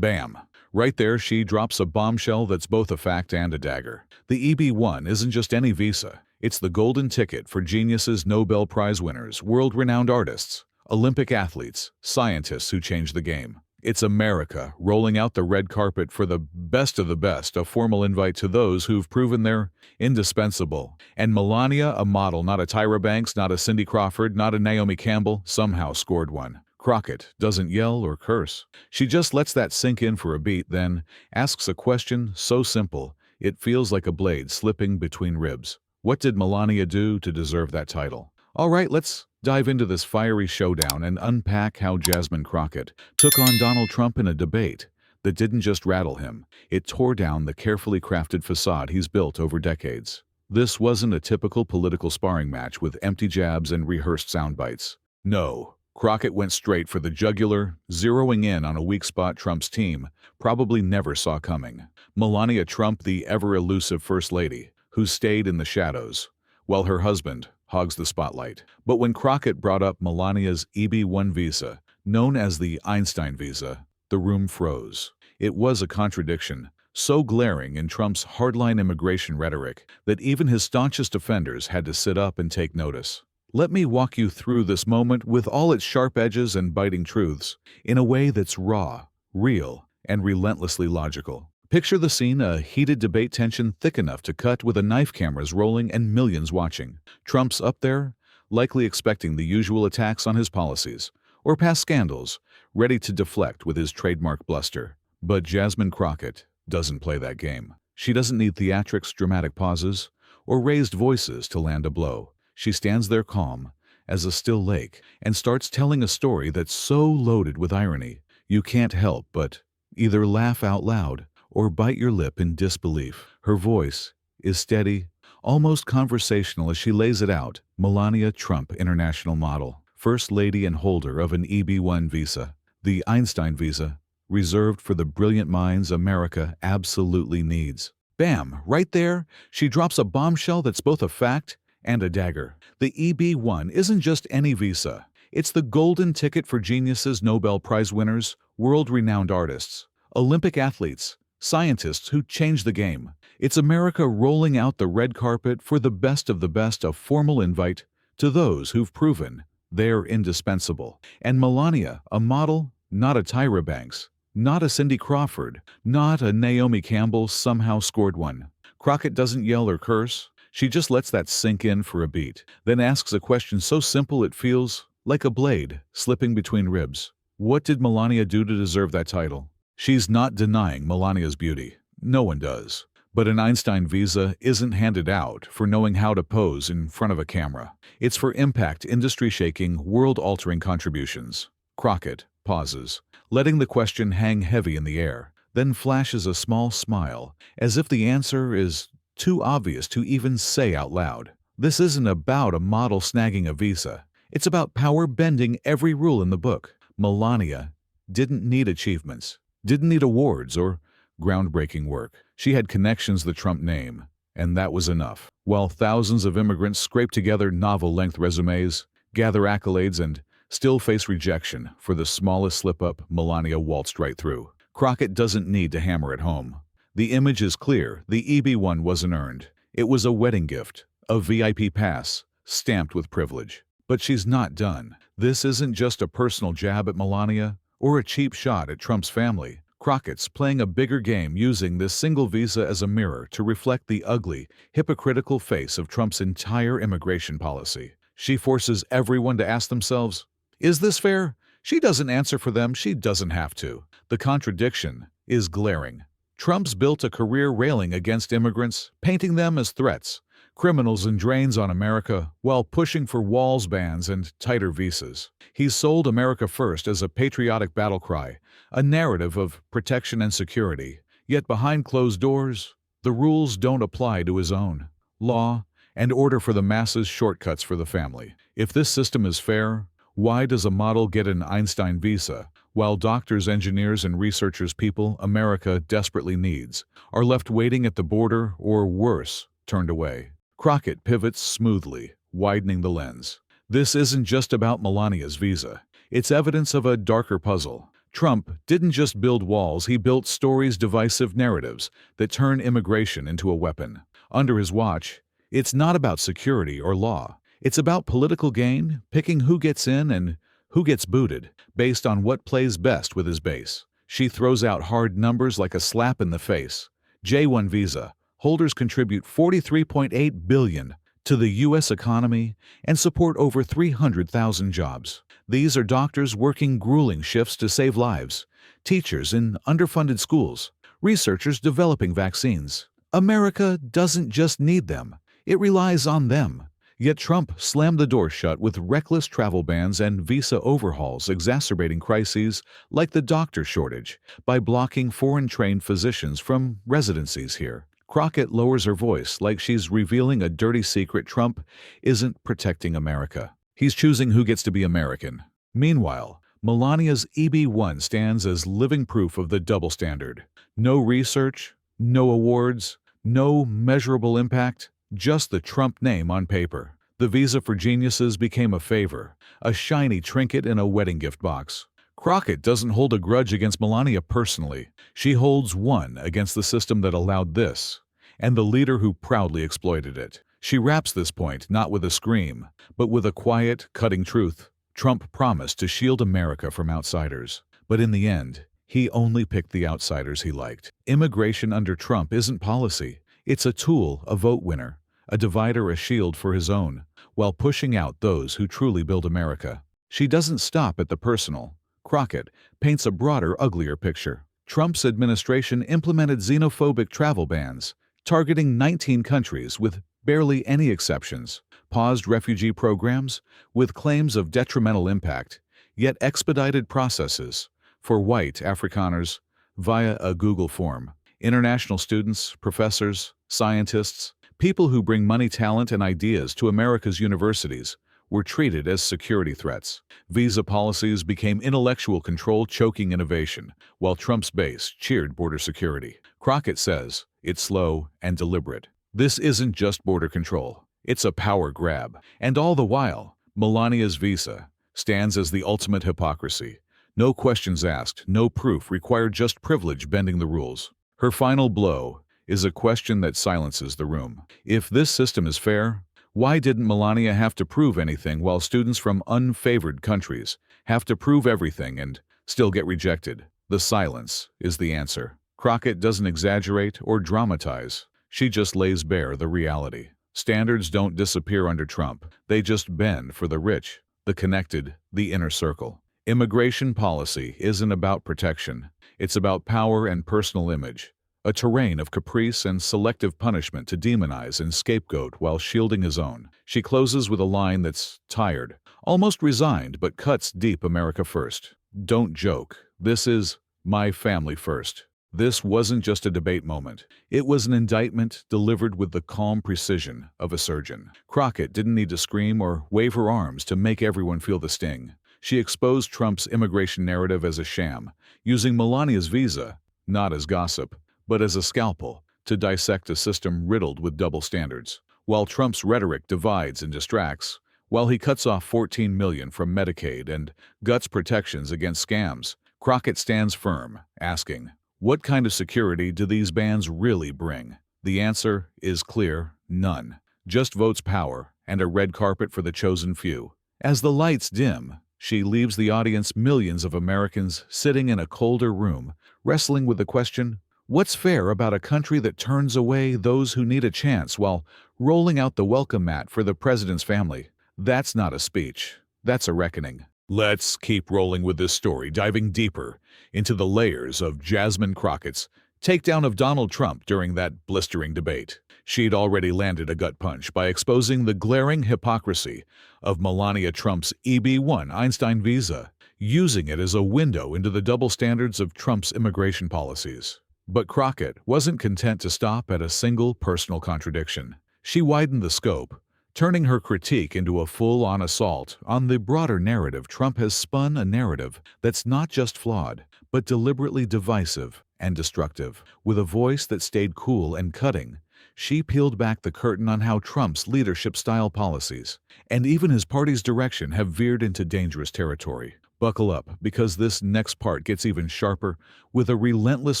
Bam! Right there, she drops a bombshell that's both a fact and a dagger. The EB-1 isn't just any visa. It's the golden ticket for geniuses, Nobel Prize winners, world-renowned artists, Olympic athletes, scientists who change the game. It's America rolling out the red carpet for the best of the best, a formal invite to those who've proven they're indispensable. And Melania, a model, not a Tyra Banks, not a Cindy Crawford, not a Naomi Campbell, somehow scored one. Crockett doesn't yell or curse. She just lets that sink in for a beat, then asks a question so simple it feels like a blade slipping between ribs. What did Melania do to deserve that title? All right, let's dive into this fiery showdown and unpack how Jasmine Crockett took on Donald Trump in a debate that didn't just rattle him, it tore down the carefully crafted facade he's built over decades. This wasn't a typical political sparring match with empty jabs and rehearsed sound bites. No, Crockett went straight for the jugular, zeroing in on a weak spot Trump's team probably never saw coming. Melania Trump, the ever-elusive First Lady, who stayed in the shadows, while her husband hogs the spotlight. But when Crockett brought up Melania's EB-1 visa, known as the Einstein visa, the room froze. It was a contradiction so glaring in Trump's hardline immigration rhetoric that even his staunchest defenders had to sit up and take notice. Let me walk you through this moment with all its sharp edges and biting truths, in a way that's raw, real, and relentlessly logical. Picture the scene, a heated debate, tension thick enough to cut with a knife, cameras rolling and millions watching. Trump's up there, likely expecting the usual attacks on his policies, or past scandals, ready to deflect with his trademark bluster. But Jasmine Crockett doesn't play that game. She doesn't need theatrics, dramatic pauses, or raised voices to land a blow. She stands there calm as a still lake and starts telling a story that's so loaded with irony, you can't help but either laugh out loud or bite your lip in disbelief. Her voice is steady, almost conversational as she lays it out. Melania Trump, international model, First Lady and holder of an EB-1 visa, the Einstein visa, reserved for the brilliant minds America absolutely needs. Bam! Right there, she drops a bombshell that's both a fact and a dagger. The EB-1 isn't just any visa. It's the golden ticket for geniuses, Nobel Prize winners, world-renowned artists, Olympic athletes, scientists who change the game. It's America rolling out the red carpet for the best of the best, a formal invite to those who've proven they're indispensable. And Melania, a model, not a Tyra Banks, not a Cindy Crawford, not a Naomi Campbell, somehow scored one. Crockett doesn't yell or curse. She just lets that sink in for a beat, then asks a question so simple it feels like a blade slipping between ribs. What did Melania do to deserve that title? She's not denying Melania's beauty. No one does. But an Einstein visa isn't handed out for knowing how to pose in front of a camera. It's for impact, industry-shaking, world-altering contributions. Crockett pauses, letting the question hang heavy in the air, then flashes a small smile, as if the answer is too obvious to even say out loud. This isn't about a model snagging a visa. It's about power bending every rule in the book. Melania didn't need achievements, didn't need awards or groundbreaking work. She had connections, the Trump name, and that was enough. While thousands of immigrants scrape together novel-length resumes, gather accolades, and still face rejection for the smallest slip-up, Melania waltzed right through. Crockett doesn't need to hammer it home. The image is clear. The EB-1 wasn't earned. It was a wedding gift, a VIP pass, stamped with privilege. But she's not done. This isn't just a personal jab at Melania or a cheap shot at Trump's family. Crockett's playing a bigger game, using this single visa as a mirror to reflect the ugly, hypocritical face of Trump's entire immigration policy. She forces everyone to ask themselves, is this fair? She doesn't answer for them. She doesn't have to. The contradiction is glaring. Trump's built a career railing against immigrants, painting them as threats, criminals and drains on America, while pushing for walls, bans, and tighter visas. He's sold America First as a patriotic battle cry, a narrative of protection and security. Yet behind closed doors, the rules don't apply to his own. Law and order for the masses, shortcuts for the family. If this system is fair, why does a model get an Einstein visa, while doctors, engineers, and researchers, people America desperately needs, are left waiting at the border or, worse, turned away? Crockett pivots smoothly, widening the lens. This isn't just about Melania's visa. It's evidence of a darker puzzle. Trump didn't just build walls, he built stories, divisive narratives that turn immigration into a weapon. Under his watch, it's not about security or law. It's about political gain, picking who gets in and who gets booted, based on what plays best with his base. She throws out hard numbers like a slap in the face. J-1 visa holders contribute $43.8 billion to the U.S. economy and support over 300,000 jobs. These are doctors working grueling shifts to save lives, teachers in underfunded schools, researchers developing vaccines. America doesn't just need them, it relies on them. Yet Trump slammed the door shut with reckless travel bans and visa overhauls, exacerbating crises like the doctor shortage by blocking foreign-trained physicians from residencies here. Crockett lowers her voice like she's revealing a dirty secret. Trump isn't protecting America. He's choosing who gets to be American. Meanwhile, Melania's EB1 stands as living proof of the double standard. No research, no awards, no measurable impact, just the Trump name on paper. The visa for geniuses became a favor, a shiny trinket in a wedding gift box. Crockett doesn't hold a grudge against Melania personally. She holds one against the system that allowed this, and the leader who proudly exploited it. She wraps this point not with a scream, but with a quiet, cutting truth. Trump promised to shield America from outsiders, but in the end, he only picked the outsiders he liked. Immigration under Trump isn't policy. It's a tool, a vote winner, a divider, a shield for his own, while pushing out those who truly build America. She doesn't stop at the personal. Crockett paints a broader, uglier picture. Trump's administration implemented xenophobic travel bans, targeting 19 countries with barely any exceptions, paused refugee programs with claims of detrimental impact, yet expedited processes for white Afrikaners via a Google form. International students, professors, scientists, people who bring money, talent, and ideas to America's universities were treated as security threats. Visa policies became intellectual control, choking innovation, while Trump's base cheered border security. Crockett says it's slow and deliberate. This isn't just border control, it's a power grab. And all the while, Melania's visa stands as the ultimate hypocrisy. No questions asked, no proof required, just privilege bending the rules. Her final blow is a question that silences the room. If this system is fair, why didn't Melania have to prove anything while students from unfavored countries have to prove everything and still get rejected? The silence is the answer. Crockett doesn't exaggerate or dramatize. She just lays bare the reality. Standards don't disappear under Trump. They just bend for the rich, the connected, the inner circle. Immigration policy isn't about protection. It's about power and personal image. A terrain of caprice and selective punishment to demonize and scapegoat while shielding his own. She closes with a line that's tired, almost resigned, but cuts deep. America first. Don't joke. This is my family first. This wasn't just a debate moment. It was an indictment delivered with the calm precision of a surgeon. Crockett didn't need to scream or wave her arms to make everyone feel the sting. She exposed Trump's immigration narrative as a sham, using Melania's visa, not as gossip, but as a scalpel to dissect a system riddled with double standards. While Trump's rhetoric divides and distracts, while he cuts off $14 million from Medicaid and guts protections against scams, Crockett stands firm, asking, what kind of security do these bans really bring? The answer is clear: none. Just votes, power, and a red carpet for the chosen few. As the lights dim, she leaves the audience, millions of Americans sitting in a colder room, wrestling with the question, what's fair about a country that turns away those who need a chance while rolling out the welcome mat for the president's family? That's not a speech. That's a reckoning. Let's keep rolling with this story, diving deeper into the layers of Jasmine Crockett's takedown of Donald Trump during that blistering debate. She'd already landed a gut punch by exposing the glaring hypocrisy of Melania Trump's EB1 Einstein visa, using it as a window into the double standards of Trump's immigration policies. But Crockett wasn't content to stop at a single personal contradiction. She widened the scope, turning her critique into a full-on assault on the broader narrative. Trump has spun a narrative that's not just flawed, but deliberately divisive and destructive. With a voice that stayed cool and cutting, she peeled back the curtain on how Trump's leadership style policies, and even his party's direction, have veered into dangerous territory. Buckle up, because this next part gets even sharper, with a relentless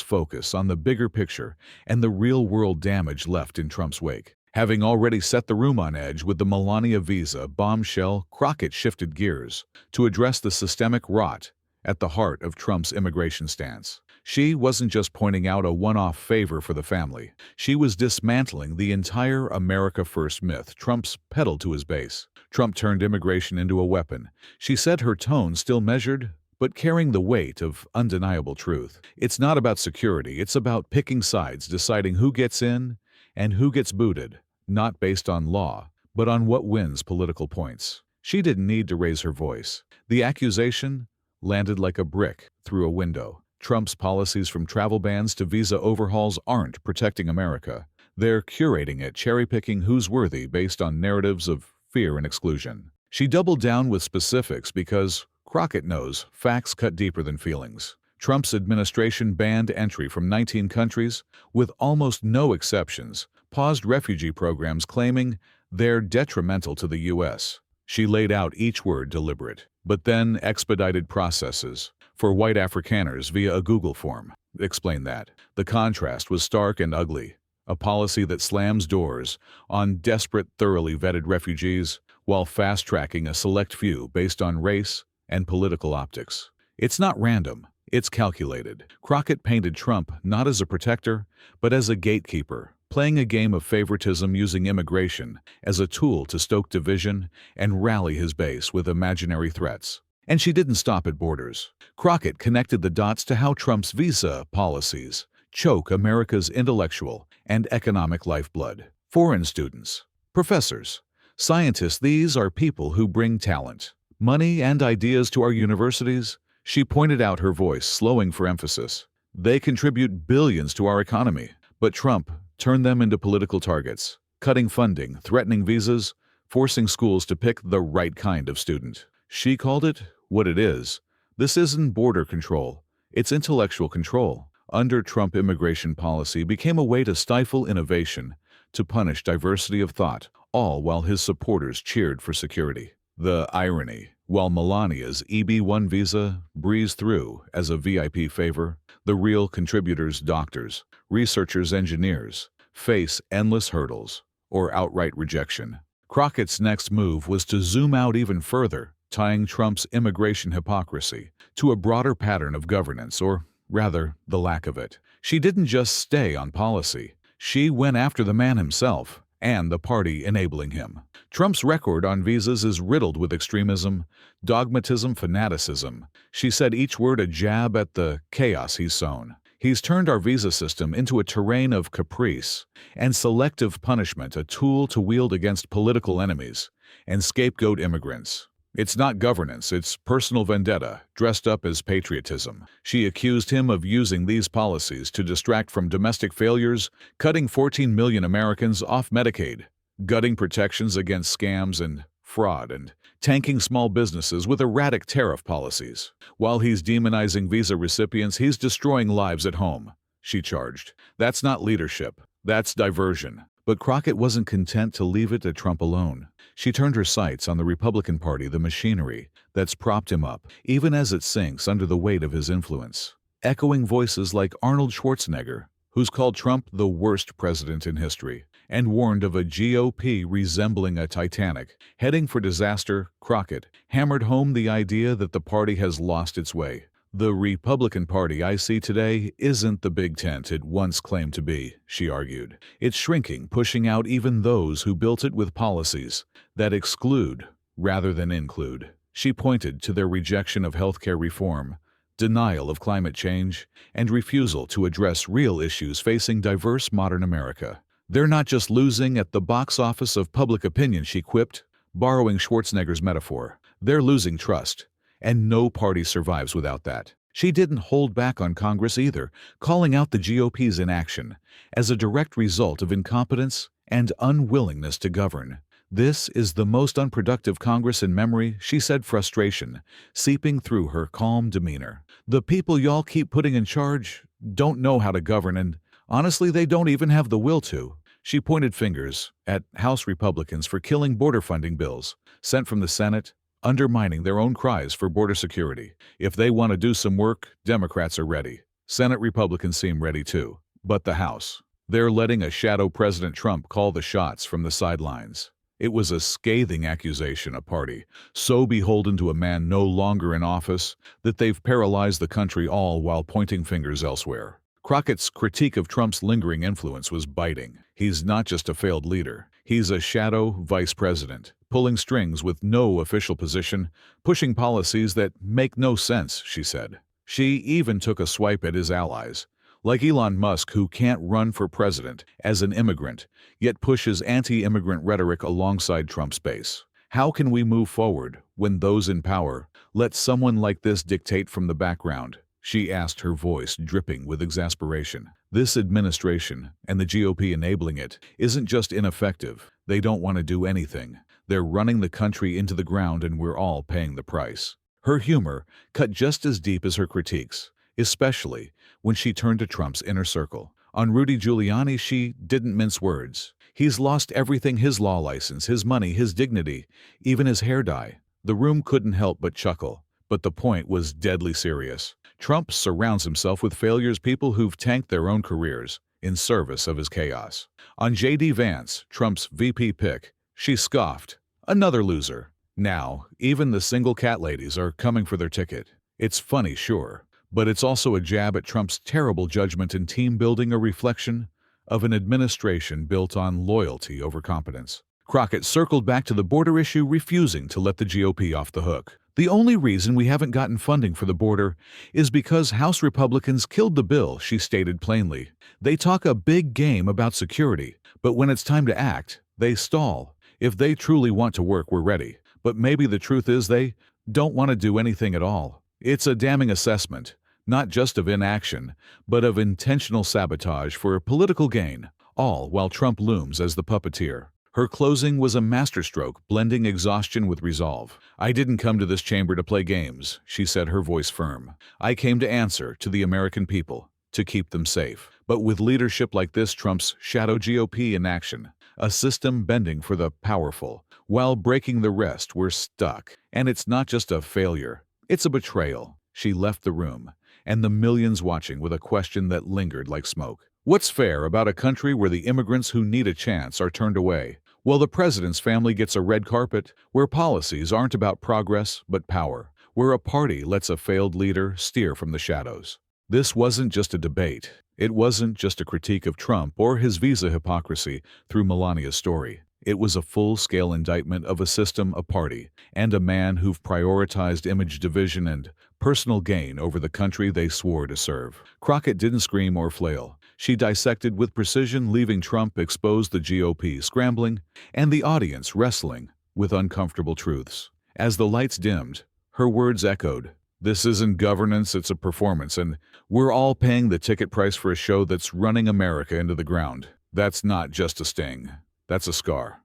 focus on the bigger picture and the real-world damage left in Trump's wake. Having already set the room on edge with the Melania visa bombshell, Crockett shifted gears to address the systemic rot at the heart of Trump's immigration stance. She wasn't just pointing out a one-off favor for the family. She was dismantling the entire America First myth Trump's peddled to his base. Trump turned immigration into a weapon. She said, her tone still measured, but carrying the weight of undeniable truth. It's not about security, it's about picking sides, deciding who gets in and who gets booted, not based on law, but on what wins political points. She didn't need to raise her voice. The accusation landed like a brick through a window. Trump's policies, from travel bans to visa overhauls, aren't protecting America. They're curating it, cherry-picking who's worthy based on narratives of fear and exclusion. She doubled down with specifics because Crockett knows facts cut deeper than feelings. Trump's administration banned entry from 19 countries, with almost no exceptions, paused refugee programs claiming they're detrimental to the U.S. She laid out each word deliberate, but then expedited processes for white Afrikaners via a Google form. Explained that. The contrast was stark and ugly. A policy that slams doors on desperate, thoroughly vetted refugees while fast-tracking a select few based on race and political optics. It's not random. It's calculated. Crockett painted Trump not as a protector, but as a gatekeeper, playing a game of favoritism, using immigration as a tool to stoke division and rally his base with imaginary threats. And she didn't stop at borders. Crockett connected the dots to how Trump's visa policies choke America's intellectual and economic lifeblood. Foreign students, professors, scientists, these are people who bring talent, money, and ideas to our universities. She pointed out, her voice slowing for emphasis. They contribute billions to our economy, but Trump turned them into political targets, cutting funding, threatening visas, forcing schools to pick the right kind of student. She called it what it is. This isn't border control, it's intellectual control. Under Trump, immigration policy became a way to stifle innovation, to punish diversity of thought, all while his supporters cheered for security. The irony: while Melania's EB-1 visa breezed through as a VIP favor, the real contributors, doctors, researchers, engineers, face endless hurdles or outright rejection. Crockett's next move was to zoom out even further, tying Trump's immigration hypocrisy to a broader pattern of governance, or rather, the lack of it. She didn't just stay on policy. She went after the man himself and the party enabling him. Trump's record on visas is riddled with extremism, dogmatism, fanaticism. She said, each word a jab at the chaos he's sown. He's turned our visa system into a terrain of caprice and selective punishment, a tool to wield against political enemies and scapegoat immigrants. It's not governance, it's personal vendetta, dressed up as patriotism. She accused him of using these policies to distract from domestic failures, cutting 14 million Americans off Medicaid, gutting protections against scams and fraud, and tanking small businesses with erratic tariff policies. While he's demonizing visa recipients, he's destroying lives at home, she charged. That's not leadership, that's diversion. But Crockett wasn't content to leave it to Trump alone. She turned her sights on the Republican Party, the machinery that's propped him up, even as it sinks under the weight of his influence. Echoing voices like Arnold Schwarzenegger, who's called Trump the worst president in history, and warned of a GOP resembling a Titanic heading for disaster, Crockett hammered home the idea that the party has lost its way. The Republican Party I see today isn't the big tent it once claimed to be, she argued. It's shrinking, pushing out even those who built it with policies that exclude rather than include. She pointed to their rejection of healthcare reform, denial of climate change, and refusal to address real issues facing diverse modern America. They're not just losing at the box office of public opinion, she quipped, borrowing Schwarzenegger's metaphor. They're losing trust. And no party survives without that. She didn't hold back on Congress either, calling out the GOP's inaction as a direct result of incompetence and unwillingness to govern. This is the most unproductive Congress in memory, she said, frustration seeping through her calm demeanor. The people y'all keep putting in charge don't know how to govern, and honestly, they don't even have the will to. She pointed fingers at House Republicans for killing border funding bills sent from the Senate, undermining their own cries for border security. If they want to do some work, Democrats are ready. Senate Republicans seem ready too. But the House? They're letting a shadow President Trump call the shots from the sidelines. It was a scathing accusation, a party so beholden to a man no longer in office that they've paralyzed the country, all while pointing fingers elsewhere. Crockett's critique of Trump's lingering influence was biting. He's not just a failed leader. He's a shadow vice president, pulling strings with no official position, pushing policies that make no sense, she said. She even took a swipe at his allies, like Elon Musk, who can't run for president as an immigrant, yet pushes anti-immigrant rhetoric alongside Trump's base. How can we move forward when those in power let someone like this dictate from the background? She asked, her voice dripping with exasperation. This administration, and the GOP enabling it, isn't just ineffective. They don't want to do anything. They're running the country into the ground, and we're all paying the price. Her humor cut just as deep as her critiques, especially when she turned to Trump's inner circle. On Rudy Giuliani, she didn't mince words. He's lost everything: his law license, his money, his dignity, even his hair dye. The room couldn't help but chuckle. But the point was deadly serious. Trump surrounds himself with failures, people who've tanked their own careers in service of his chaos. On J.D. Vance, Trump's VP pick, she scoffed. Another loser. Now, even the single cat ladies are coming for their ticket. It's funny, sure, but it's also a jab at Trump's terrible judgment and team building, a reflection of an administration built on loyalty over competence. Crockett circled back to the border issue, refusing to let the GOP off the hook. The only reason we haven't gotten funding for the border is because House Republicans killed the bill, she stated plainly. They talk a big game about security, but when it's time to act, they stall. If they truly want to work, we're ready. But maybe the truth is they don't want to do anything at all. It's a damning assessment, not just of inaction, but of intentional sabotage for political gain, all while Trump looms as the puppeteer. Her closing was a masterstroke, blending exhaustion with resolve. I didn't come to this chamber to play games, she said, her voice firm. I came to answer to the American people, to keep them safe. But with leadership like this, Trump's shadow GOP in action, a system bending for the powerful, while breaking the rest, we're stuck. And it's not just a failure, it's a betrayal. She left the room, and the millions watching, with a question that lingered like smoke. What's fair about a country where the immigrants who need a chance are turned away, while the president's family gets a red carpet, where policies aren't about progress but power, where a party lets a failed leader steer from the shadows? This wasn't just a debate. It wasn't just a critique of Trump or his visa hypocrisy through Melania's story. It was a full-scale indictment of a system, a party, and a man who've prioritized image division and personal gain over the country they swore to serve. Crockett didn't scream or flail. She dissected with precision, leaving Trump exposed, the GOP scrambling, and the audience wrestling with uncomfortable truths. As the lights dimmed, her words echoed. This isn't governance, it's a performance, and we're all paying the ticket price for a show that's running America into the ground. That's not just a sting. That's a scar.